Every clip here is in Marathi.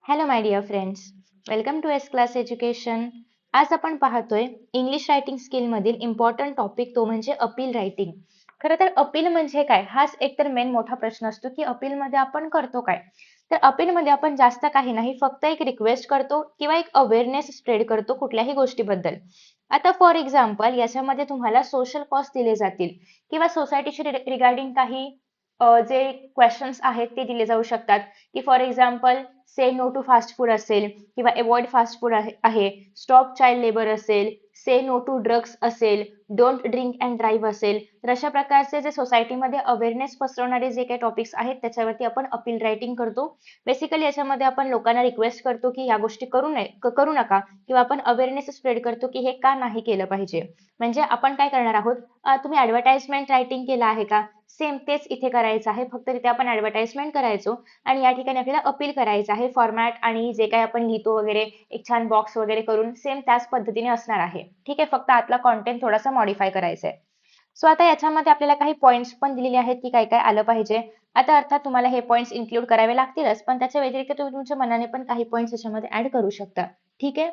Hello my dear friends, welcome to S class education. आज आपण पाहतोय इंग्लिश रायटिंग स्किल मधील इम्पॉर्टंट टॉपिक, तो म्हणजे अपील रायटिंग. खरं तर अपील म्हणजे काय, हाच एकतर मेन मोठा प्रश्न असतो की अपील मध्ये आपण करतो काय. तर अपील मध्ये आपण जास्त काही नाही, फक्त एक रिक्वेस्ट करतो किंवा एक अवेअरनेस स्प्रेड करतो कुठल्याही गोष्टीबद्दल. आता फॉर एक्झाम्पल याच्यामध्ये तुम्हाला सोशल कॉज दिले जातील किंवा सोसायटीशी रिगार्डिंग काही जे क्वेश्चन्स आहेत ते दिले जाऊ शकतात, की for example say no to fast food असेल किंवा अवॉइड फास्ट फूड आहे, स्टॉप चाइल्ड लेबर असेल, से नो टू ड्रग्स असेल, डोंट ड्रिंक अँड ड्राईव्ह असेल. तर अशा प्रकारचे जे सोसायटीमध्ये अवेअरनेस पसरवणारे जे काही टॉपिक्स आहेत त्याच्यावरती आपण अपील रायटिंग करतो. बेसिकली याच्यामध्ये आपण लोकांना रिक्वेस्ट करतो की या गोष्टी करू नका, किंवा आपण अवेअरनेस स्प्रेड करतो की हे का नाही केलं पाहिजे. म्हणजे आपण काय करणार आहोत, तुम्ही ऍडव्हर्टाइजमेंट रायटिंग केलं आहे का, सेम तेच इथे करायचं आहे, फक्त तिथे आपण ऍडव्हर्टाइजमेंट करायचो आणि या ठिकाणी आपल्याला अपील करायचं आहे. फॉर्मॅट आणि जे काही आपण लिहितो वगैरे एक छान बॉक्स वगैरे करून सेम त्याच पद्धतीने असणार आहे. ठीक आहे, फक्त आतला कॉन्टेंट थोडासा मॉडिफाय करायचा आहे. सो आता याच्यामध्ये आपल्याला काही पॉईंट्स पण दिलेले आहेत की काय काय आलं पाहिजे. आता अर्थात तुम्हाला हे पॉईंट्स इन्क्लूड करावे लागतीलच, पण त्याच्या व्यतिरिक्त तुम्ही तुमच्या मनाने पण काही पॉईंट्स याच्यामध्ये ऍड करू शकता. ठीक आहे.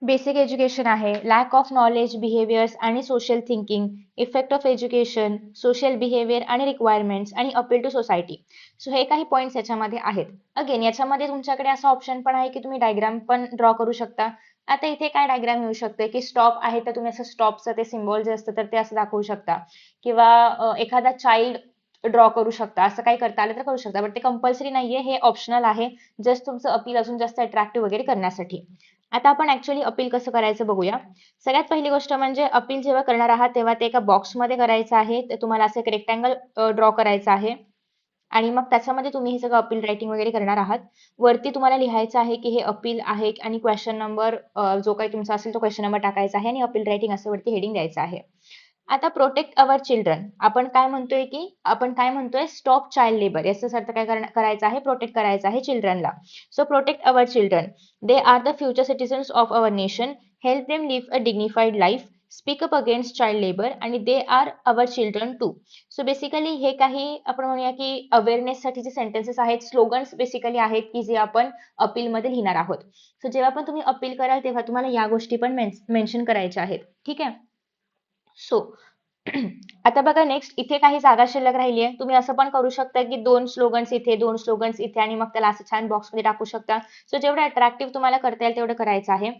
बेसिक एज्युकेशन आहे, लॅक ऑफ नॉलेज, बिहेवियर्स आणि social thinking, effect of education, social behaviour आणि रिक्वायरमेंट्स आणि अपील टू सोसायटी. सो हे काही पॉईंट्स याच्यामध्ये आहेत. अगेन याच्यामध्ये तुमच्याकडे असा ऑप्शन पण आहे की तुम्ही डायग्राम पण ड्रॉ करू शकता. आता इथे काय डायग्राम येऊ शकते की स्टॉप आहे तर तुम्ही असं स्टॉपचं ते सिम्बॉल जे असतं तर ते असं दाखवू शकता, किंवा एखादा चाइल्ड ड्रॉ करू शकता. असं काही करता आलं तर करू शकता, बट ते कंपल्सरी नाहीये, हे ऑप्शनल आहे, जस्ट तुमचं अपील अजून जास्त अट्रॅक्टिव्ह वगैरे करण्यासाठी. आता आपण ऍक्च्युअली अपील कसं करायचं बघूया. सगळ्यात पहिली गोष्ट म्हणजे अपील जेव्हा करणार आहात तेव्हा ते एका बॉक्समध्ये करायचं आहे. तर तुम्हाला असं एक रेक्टँगल ड्रॉ करायचं आहे आणि मग त्याच्यामध्ये तुम्ही हे सगळं अपील रायटिंग वगैरे करणार आहात. वरती तुम्हाला लिहायचं आहे की हे अपील आहे आणि क्वेश्चन नंबर जो काही तुमचा असेल तो क्वेश्चन नंबर टाकायचा आहे आणि अपील रायटिंग असं वरती हेडिंग द्यायचं आहे. आता प्रोटेक्ट अवर चिल्ड्रन, आपण काय म्हणतोय स्टॉप चाइल्ड लेबर, याचाच अर्थ काय करायचा आहे, प्रोटेक्ट करायचा आहे चिल्ड्रनला. So protect our children, they are the future citizens of our nation, help them live a dignified life, speak up against child labour आणि they are our children too. So basically हे काही आपण म्हणूया की अवेअरनेससाठी जे सेंटेन्सेस आहेत, स्लोगन्स बेसिकली आहेत की जे आपण अपीलमध्ये लिहिणार आहोत. सो जेव्हा पण तुम्ही अपील कराल तेव्हा तुम्हाला या गोष्टी पण मेन्शन करायच्या आहेत. ठीक आहे. सो आता बघा, नेक्स्ट इथे काही जागा शिल्लक राहिली आहे. तुम्ही असं पण करू शकता की दोन स्लोगन्स इथे, दोन स्लोगन्स इथे आणि मग त्याला असं छान बॉक्समध्ये टाकू शकता. सो जेवढं अट्रॅक्टिव्ह तुम्हाला करता येईल तेवढं करायचं आहे.